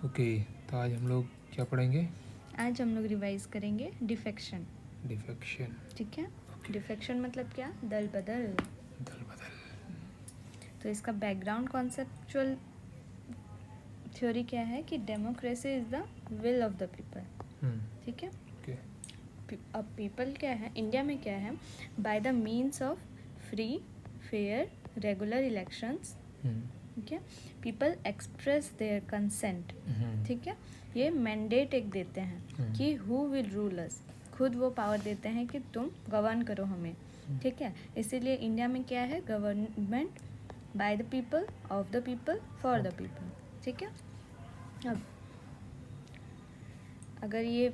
Okay, तो आज हम लोग क्या पढ़ेंगे? आज हम लोग रिवाइज करेंगे डिफेक्शन। डिफेक्शन। ठीक है, डिफेक्शन मतलब क्या? दल बदल। दल बदल। तो इसका बैकग्राउंड कॉन्सेप्चुअल थ्योरी क्या है कि democracy is the will of the people. ठीक है, ओके। अब पीपल क्या है इंडिया में, क्या है? By the means of free fair regular elections. ठीक है, पीपल एक्सप्रेस देयर कंसेंट। ठीक है, ये मैंडेट एक देते हैं कि हु विल रूल अस, खुद वो पावर देते हैं कि तुम गवर्न करो हमें। ठीक है, इसीलिए इंडिया में क्या है? Government by the people, of the people, for the people. ठीक है, अब अगर ये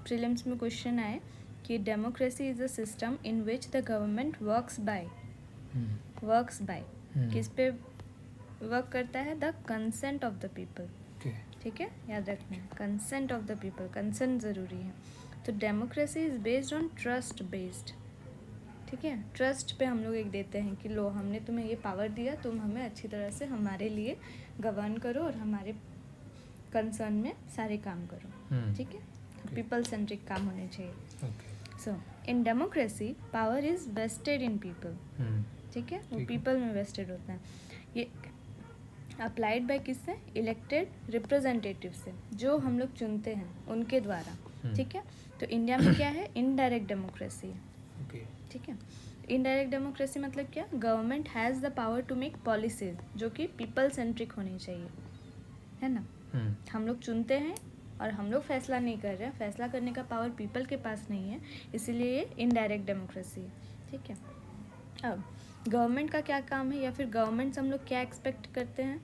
प्रीलिम्स में क्वेश्चन आए कि democracy is a system in which the government works by किस पे वर्क करता है? The consent of the people. ठीक है, याद रखना है, consent of the people, consent ज़रूरी है। तो democracy is based on trust based. ठीक है, ट्रस्ट पे हम लोग एक देते हैं कि लो, हमने तुम्हें ये पावर दिया, तुम हमें अच्छी तरह से हमारे लिए गवर्न करो और हमारे कंसर्न में सारे काम करो। ठीक है, पीपल सेंट्रिक काम होने चाहिए। So in democracy power is vested in people. ठीक है, वो पीपल में वेस्टेड होता है। ये अप्लाइड बाय किससे? इलेक्टेड रिप्रेजेंटेटिव से, जो हम लोग चुनते हैं उनके द्वारा। ठीक है, तो इंडिया में क्या है? इनडायरेक्ट डेमोक्रेसी है। ठीक है, इनडायरेक्ट डेमोक्रेसी मतलब क्या? Government has the power to make policies जो कि पीपल सेंट्रिक होनी चाहिए, है ना? हम लोग चुनते हैं और हम लोग फैसला नहीं कर रहे हैं, फैसला करने का पावर पीपल के पास नहीं है, इसीलिए ये इनडायरेक्ट डेमोक्रेसी है। ठीक है, अब गवर्नमेंट का क्या काम है, या फिर गवर्नमेंट से हम लोग क्या एक्सपेक्ट करते हैं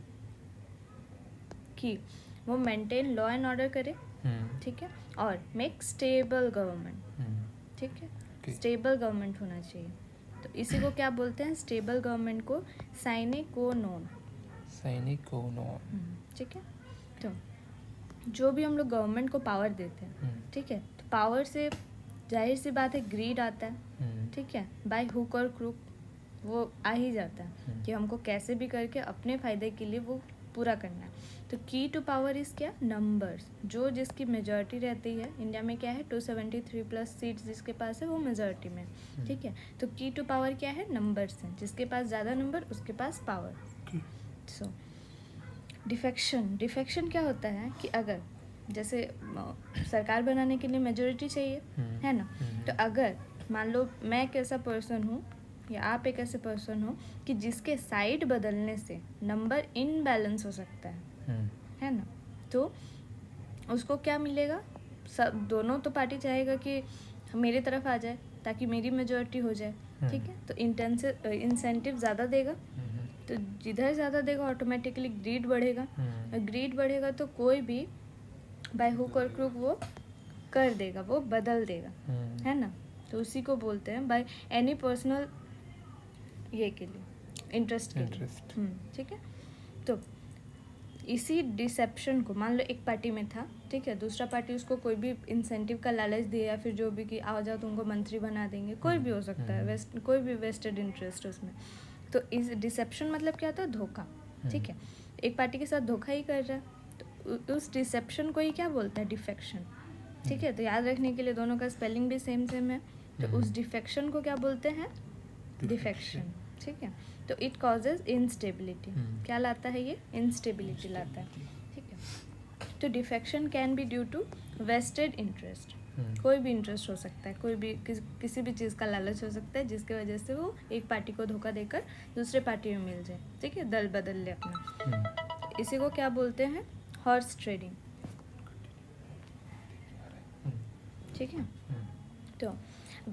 कि वो मेंटेन लॉ एंड ऑर्डर करे। ठीक है, और मेक स्टेबल गवर्नमेंट। ठीक है, स्टेबल गवर्नमेंट होना चाहिए। तो इसी को क्या बोलते हैं? स्टेबल गवर्नमेंट को साइने को नोन। ठीक है, तो जो भी हम लोग गवर्नमेंट को पावर देते हैं, ठीक है, तो पावर से जाहिर सी बात है ग्रीड आता है। ठीक है, बाय हुक और क्रूक वो आ ही जाता है कि हमको कैसे भी करके अपने फ़ायदे के लिए वो पूरा करना है। तो की टू पावर इज़ क्या? नंबर्स। जो जिसकी मेजॉरिटी रहती है इंडिया में, क्या है? 273 प्लस सीट्स जिसके पास है वो मेजॉरिटी में। ठीक है, तो की टू पावर क्या है? नंबर्स हैं, जिसके पास ज़्यादा नंबर उसके पास पावर। सो डिफेक्शन क्या होता है कि अगर जैसे सरकार बनाने के लिए मेजॉरिटी चाहिए, है ना? तो अगर मान लो मैं एक ऐसा पर्सन हूँ या आप एक ऐसे पर्सन हो कि जिसके साइड बदलने से नंबर इनबैलेंस हो सकता है ना? तो उसको क्या मिलेगा? सब दोनों तो पार्टी चाहेगा कि मेरी तरफ आ जाए ताकि मेरी मेजॉरिटी हो जाए। ठीक है, तो इंसेंटिव ज़्यादा देगा, तो जिधर ज़्यादा देगा ऑटोमेटिकली ग्रीड बढ़ेगा, और ग्रीड बढ़ेगा तो कोई भी बाय हुक और क्रूक वो कर देगा, वो बदल देगा, है ना? तो उसी को बोलते हैं बाय एनी पर्सनल ये के लिए, इंटरेस्ट के लिए। ठीक है, तो इसी डिसेप्शन को मान लो एक पार्टी में था, ठीक है, दूसरा पार्टी उसको कोई भी इंसेंटिव का लालच दिया या फिर जो भी कि आओ जाओ तुमको मंत्री बना देंगे, कोई भी हो सकता है, कोई भी वेस्टेड इंटरेस्ट उसमें। तो इस डिसेप्शन मतलब क्या होता है? धोखा। ठीक है, एक पार्टी के साथ धोखा ही कर रहा है, तो उस डिसेप्शन को ही क्या बोलते हैं? डिफेक्शन। ठीक है, तो याद रखने के लिए दोनों का स्पेलिंग भी सेम है, तो उस डिफेक्शन को क्या बोलते हैं? डिफेक्शन। ठीक है, तो इट कॉजेज इंस्टेबिलिटी। क्या लाता है ये? इंस्टेबिलिटी लाता है। ठीक है, तो defection can be due to vested interest. कोई भी इंटरेस्ट हो सकता है, कोई भी किसी भी चीज़ का लालच हो सकता है जिसके वजह से वो एक पार्टी को धोखा देकर दूसरे पार्टी में मिल जाए। ठीक है, दल बदल ले अपना। इसी को क्या बोलते हैं? Horse trading. ठीक है, तो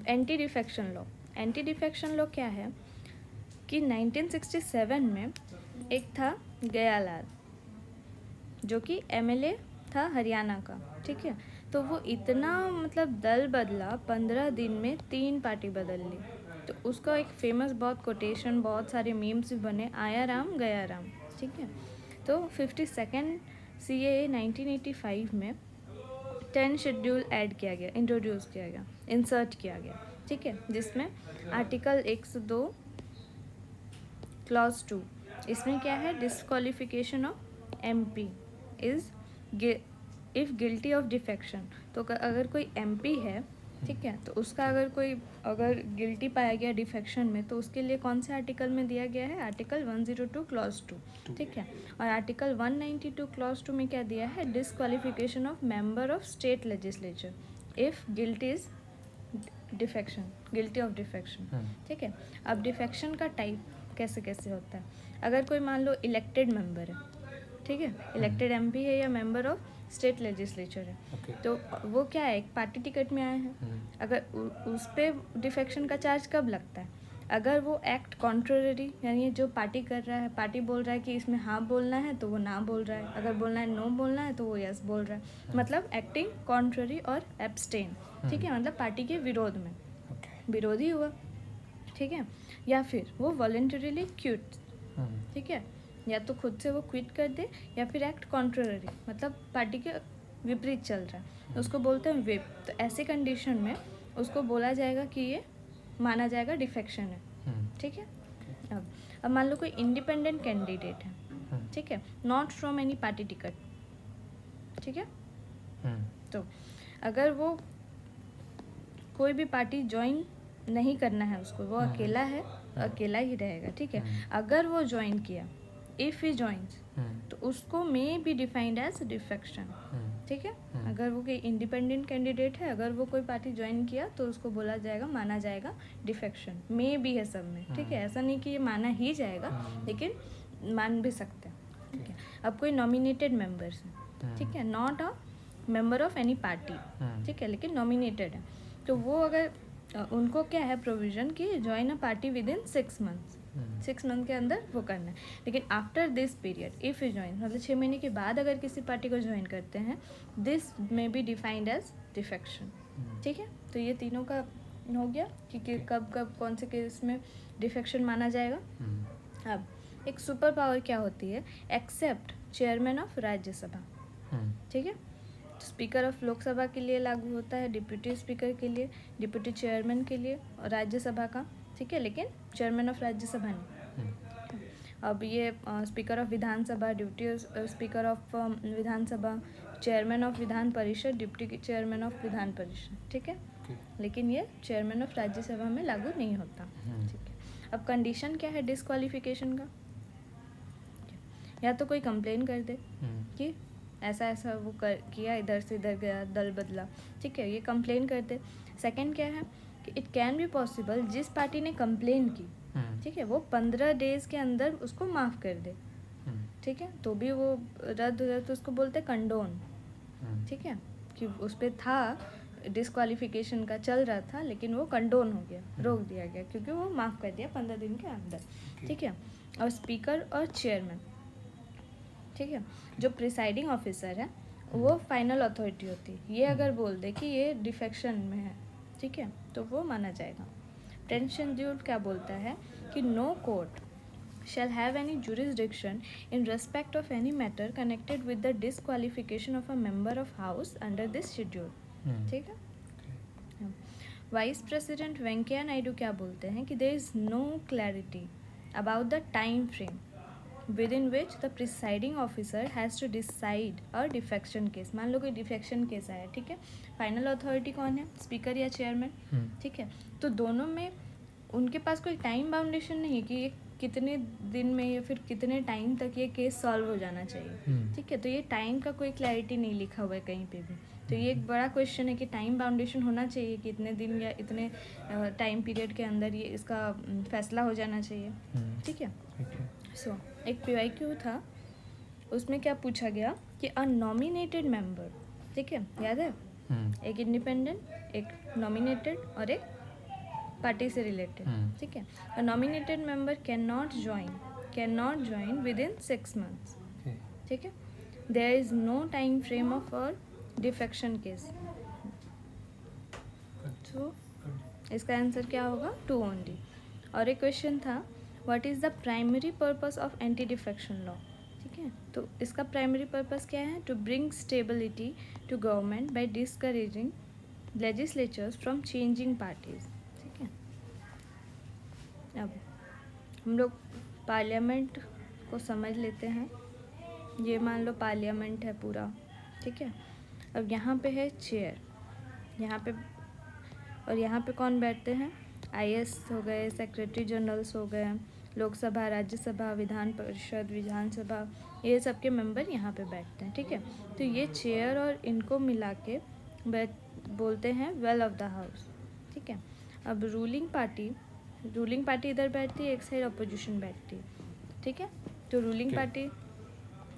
एंटी डिफेक्शन लॉ क्या है कि 1967 में एक था गयालाल, जो कि एमएलए था हरियाणा का। ठीक है, तो वो इतना मतलब दल बदला, 15 दिन में 3 पार्टी बदल ली। तो उसका एक फेमस बहुत कोटेशन, बहुत सारे मीम्स भी बने, आया राम गया राम। ठीक है, तो 52nd CAA 1985 में 10 शेड्यूल ऐड किया गया, इंट्रोड्यूस किया गया, इंसर्ट किया गया। ठीक है, जिसमें आर्टिकल 102 क्लॉज 2, इसमें क्या है? Disqualification of MP is if guilty of defection, तो अगर कोई एमपी है, ठीक है, तो उसका अगर गिल्टी पाया गया डिफेक्शन में, तो उसके लिए कौन से आर्टिकल में दिया गया है? आर्टिकल 102 क्लॉज 2, ठीक है। और आर्टिकल 192 क्लॉज 2 में क्या दिया है? Disqualification of member of state legislature if guilt is defection, guilty of defection, ठीक है। अब डिफेक्शन का टाइप कैसे कैसे होता है? अगर कोई मान लो इलेक्टेड मेंबर है, ठीक है, इलेक्टेड एमपी है या मेंबर ऑफ स्टेट लेजिस्लेचर है, तो वो क्या है? एक पार्टी टिकट में आए हैं। अगर उस पर डिफेक्शन का चार्ज कब लगता है? अगर वो एक्ट कॉन्ट्ररी, यानी जो पार्टी कर रहा है, पार्टी बोल रहा है कि इसमें हाँ बोलना है तो वो ना बोल रहा है, अगर बोलना है नो बोलना है तो वो यस बोल रहा है, मतलब एक्टिंग कॉन्ट्ररी और एब्सटेन, ठीक है, मतलब पार्टी के विरोध में, विरोधी हुआ, ठीक है। या फिर वो वॉलंटरीली क्विट, ठीक है, या तो खुद से वो क्विट कर दे, या फिर एक्ट कॉन्ट्ररी, मतलब पार्टी के विपरीत चल रहा है, तो उसको बोलते हैं विप। तो ऐसे कंडीशन में उसको बोला जाएगा कि ये माना जाएगा डिफेक्शन है, ठीक है। अब मान लो कोई इंडिपेंडेंट कैंडिडेट है, ठीक है, not from any party ticket, ठीक है। तो अगर वो कोई भी पार्टी ज्वाइन नहीं करना है उसको, वो अकेला है, अकेला ही रहेगा, ठीक है। अगर वो ज्वाइन किया, इफ़ ही ज्वाइंस, तो उसको may be defined as defection, ठीक है। अगर वो कोई इंडिपेंडेंट कैंडिडेट है, अगर वो कोई पार्टी ज्वाइन किया, तो उसको बोला जाएगा, माना जाएगा डिफेक्शन। मे बी है सब में, ठीक है, ऐसा नहीं कि ये माना ही जाएगा, लेकिन मान भी सकते हैं, ठीक है। अब कोई नॉमिनेटेड मेंबर्स हैं, ठीक है, not a member of any party, ठीक है, लेकिन नॉमिनेटेड है, तो वो अगर उनको क्या है प्रोविज़न कि join a party with in 6 months, 6 month के अंदर वो करना है। लेकिन after this period if you join, मतलब 6 महीने के बाद अगर किसी पार्टी को ज्वाइन करते हैं, this may be defined as defection, ठीक है। तो ये तीनों का हो गया कि कब कब कौन से केस में डिफेक्शन माना जाएगा। अब एक सुपर पावर क्या होती है? एक्सेप्ट चेयरमैन ऑफ राज्यसभा, ठीक है। स्पीकर ऑफ लोकसभा के लिए लागू होता है, डिप्यूटी स्पीकर के लिए, डिप्यूटी चेयरमैन के लिए, और राज्यसभा का, ठीक है, लेकिन चेयरमैन ऑफ राज्यसभा नहीं। अब ये speaker of Vidhan Sabha, duty speaker of Vidhan Sabha, chairman of Vidhan Parishad, deputy chairman of Vidhan Parishad, ठीक है, लेकिन ये चेयरमैन ऑफ राज्यसभा में लागू नहीं होता, ठीक है। अब कंडीशन क्या है डिस्क्वालिफिकेशन का? या तो कोई कंप्लेन कर दे कि ऐसा ऐसा वो किया, इधर से इधर गया, दल बदला, ठीक है, ये कंप्लेन करते। सेकंड क्या है कि इट कैन बी पॉसिबल, जिस पार्टी ने कंप्लेन की, ठीक है, वो 15 डेज के अंदर उसको माफ़ कर दे, ठीक है, तो भी वो रद्द हो जाए, तो उसको बोलते कंडोन, ठीक है, कि उस पर था डिस्क्वालिफिकेशन का चल रहा था, लेकिन वो कंडोन हो गया, रोक दिया गया, क्योंकि वो माफ़ कर दिया 15 दिन के अंदर, ठीक है। और स्पीकर और चेयरमैन, ठीक है, जो प्रिसाइडिंग ऑफिसर है वो फाइनल अथॉरिटी होती है, ये अगर बोल दे कि ये डिफेक्शन में है, ठीक है, तो वो माना जाएगा। टेंशन ड्यूट क्या बोलता है कि no court shall have any jurisdiction in respect of any matter connected with the disqualification of a member of house under this schedule, ठीक है। वाइस प्रेसिडेंट वेंकैया नायडू क्या बोलते हैं कि there is no clarity about the time frame within which the presiding officer has to decide a defection case। मान लो कोई defection case आया, ठीक है, फाइनल अथॉरिटी कौन है? स्पीकर या चेयरमैन, ठीक है, तो दोनों में उनके पास कोई टाइम बाउंडेशन नहीं है कि ये कितने दिन में या फिर कितने टाइम तक ये केस सॉल्व हो जाना चाहिए, ठीक है, तो ये टाइम का कोई क्लैरिटी नहीं लिखा हुआ है कहीं पे भी, तो ये एक बड़ा क्वेश्चन है कि टाइम बाउंडेशन होना चाहिए कि इतने दिन या इतने टाइम पीरियड के अंदर ये इसका फैसला हो जाना चाहिए, ठीक है। सो एक PYQ था, उसमें क्या पूछा गया कि अ नॉमिनेटेड मेंबर, ठीक है, याद है, एक इंडिपेंडेंट, एक नॉमिनेटेड और एक पार्टी से रिलेटेड, ठीक है। A nominated member can not join within 6 months, ठीक है। There is no time frame of a defection case, तो इसका आंसर क्या होगा? 2 ओनली। और एक क्वेश्चन था what is the primary purpose of anti defection law, ठीक है, तो इसका प्राइमरी पर्पस क्या है? To bring stability to government by discouraging legislatures from changing parties, ठीक है। अब हम लोग पार्लियामेंट को समझ लेते हैं। ये मान लो पार्लियामेंट है पूरा, ठीक है। अब यहाँ पे है चेयर, यहाँ पे, और यहाँ पे कौन बैठते हैं? आईएएस हो गए, सेक्रेटरी जनरल्स हो गए, लोकसभा, राज्यसभा, विधान परिषद, विधानसभा, ये सब के मेंबर यहाँ पे बैठते हैं, ठीक है। तो ये चेयर और इनको मिला के बोलते हैं वेल ऑफ द हाउस, ठीक है। अब रूलिंग पार्टी इधर बैठती है, एक साइड अपोजिशन बैठती है, ठीक है। तो रूलिंग पार्टी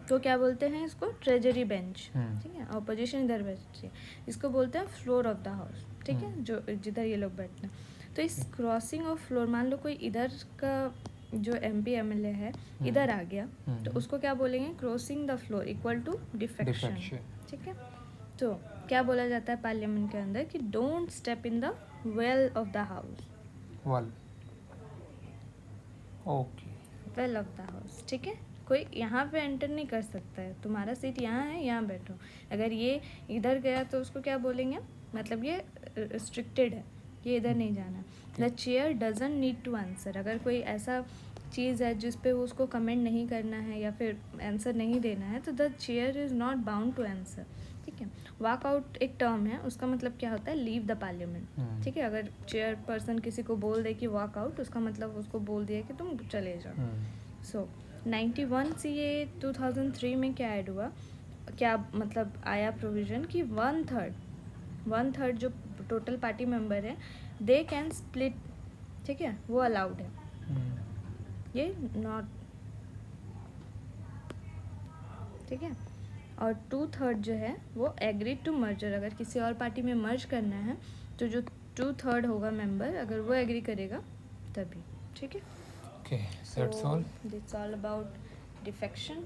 तो क्या बोलते हैं इसको? ट्रेजरी बेंच, ठीक है। अपोजिशन इधर बैठती है, इसको बोलते हैं फ्लोर ऑफ द हाउस, ठीक है, जो जिधर ये लोग बैठते हैं। तो इस क्रॉसिंग ऑफ फ्लोर, मान लो कोई इधर का जो एमपी एमएलए है इधर आ गया, तो उसको क्या बोलेंगे? Crossing the floor equal to defection, ठीक है। तो क्या बोला जाता है पार्लियामेंट के अंदर कि don't step in the well of the house, okay, well of the house, ठीक है। कोई यहाँ पे एंटर नहीं कर सकता है, तुम्हारा सीट यहाँ है, यहाँ बैठो। अगर ये इधर गया तो उसको क्या बोलेंगे? मतलब ये रिस्ट्रिक्टेड है, ये इधर नहीं जाना। The chair doesn't need to answer, अगर कोई ऐसा चीज़ है जिस पे उसको कमेंट नहीं करना है या फिर आंसर नहीं देना है, तो the chair is not bound to answer, ठीक है। वॉक आउट एक टर्म है, उसका मतलब क्या होता है? लीव द पार्लियामेंट, ठीक है। अगर चेयर पर्सन किसी को बोल दे कि वॉक आउट, उसका मतलब उसको बोल दिया कि तुम चले जाओ। सो 91 से ये 2003 में क्या ऐड हुआ, क्या मतलब आया प्रोविज़न कि 1/3 जो टोटल पार्टी मेंबर है दे कैन स्प्लिट, ठीक है, वो अलाउड है, ये नॉट, ठीक है। और 2/3 जो है वो एग्री टू मर्जर, अगर किसी और पार्टी में मर्ज करना है तो जो 2/3 होगा मेंबर, अगर वो एग्री करेगा तभी, ठीक है। okay, that's all. It's all about defection.